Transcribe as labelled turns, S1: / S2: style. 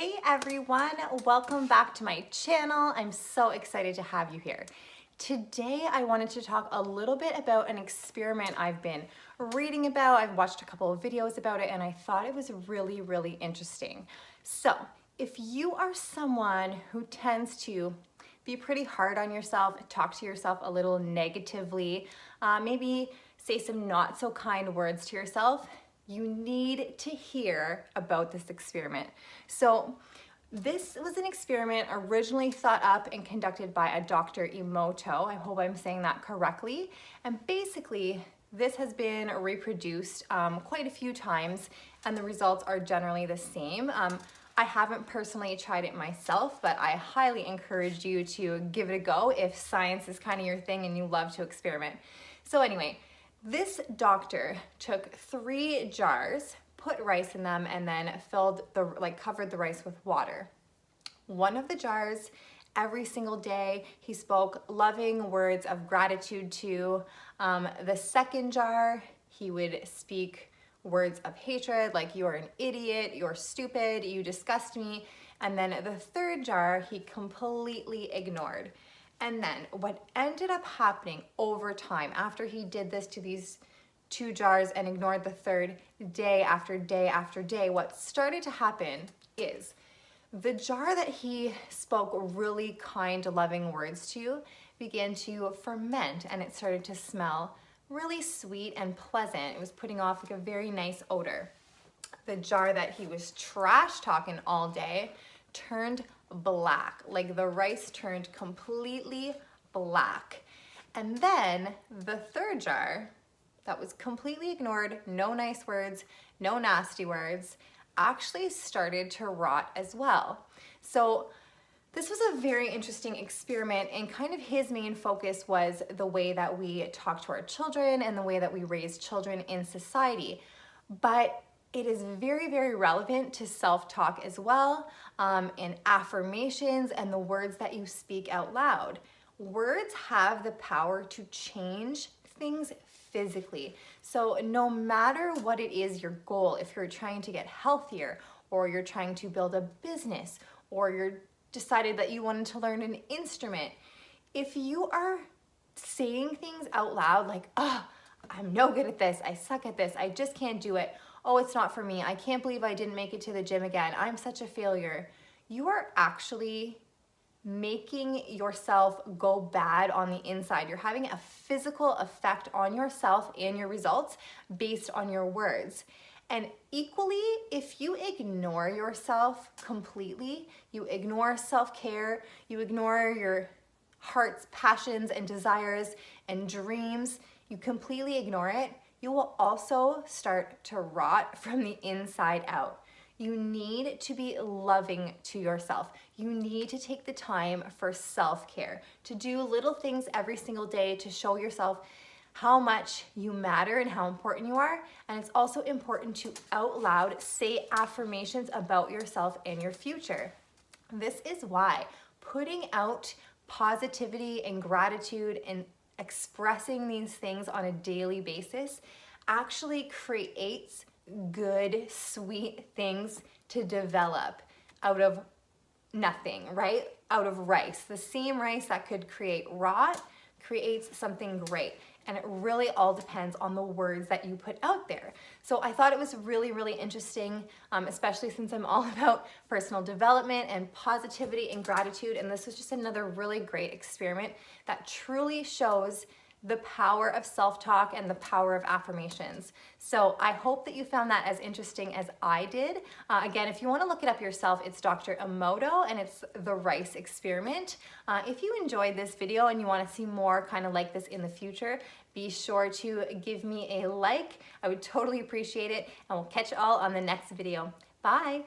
S1: Hey everyone, welcome back to my channel. I'm so excited to have you here. Today I wanted to talk a little bit about an experiment I've been reading about. I've watched a couple of videos about it and I thought it was really interesting. So if you are someone who tends to be pretty hard on yourself, talk to yourself a little negatively, maybe say some not so kind words to yourself, you need to hear about this experiment. So this was an experiment originally thought up and conducted by a Dr. Emoto. I hope I'm saying that correctly. And basically, this has been reproduced quite a few times and the results are generally the same. I haven't personally tried it myself, but I highly encourage you to give it a go if science is kind of your thing and you love to experiment. So anyway, this doctor took 3 jars, put rice in them, and then covered the rice with water. One of the jars, every single day, he spoke loving words of gratitude to. The second jar, he would speak words of hatred, like you're an idiot, you're stupid, you disgust me. And then the third jar, he completely ignored. And then what ended up happening over time, after he did this to these 2 jars and ignored the third day after day after day, what started to happen is the jar that he spoke really kind, loving words to began to ferment and it started to smell really sweet and pleasant. It was putting off like a very nice odor. The jar that he was trash talking all day turned black, like the rice turned completely black. And then the third jar that was completely ignored, no nice words, no nasty words, actually started to rot as well. So this was a very interesting experiment and kind of his main focus was the way that we talk to our children and the way that we raise children in society. But it is very relevant to self-talk as well, and affirmations and the words that you speak out loud. Words have the power to change things physically. So no matter what it is your goal, if you're trying to get healthier or you're trying to build a business or you're decided that you wanted to learn an instrument, if you are saying things out loud like, oh, I'm no good at this, I suck at this, I just can't do it, oh, it's not for me, I can't believe I didn't make it to the gym again, I'm such a failure, you are actually making yourself go bad on the inside. You're having a physical effect on yourself and your results based on your words. And equally, if you ignore yourself completely, you ignore self-care, you ignore your heart's passions and desires and dreams, you completely ignore it, you will also start to rot from the inside out. You need to be loving to yourself. You need to take the time for self-care, to do little things every single day to show yourself how much you matter and how important you are. And it's also important to out loud say affirmations about yourself and your future. This is why putting out positivity and gratitude and expressing these things on a daily basis actually creates good, sweet things to develop out of nothing, right? Out of rice. The same rice that could create rot creates something great. And it really all depends on the words that you put out there. So I thought it was really interesting, especially since I'm all about personal development and positivity and gratitude. And this was just another really great experiment that truly shows the power of self-talk and the power of affirmations. So I hope that you found that as interesting as I did. Again, if you want to look it up yourself, it's Dr. Emoto and it's the rice experiment. If you enjoyed this video and you want to see more kind of like this in the future, be sure to give me a like. I would totally appreciate it and we'll catch you all on the next video. Bye.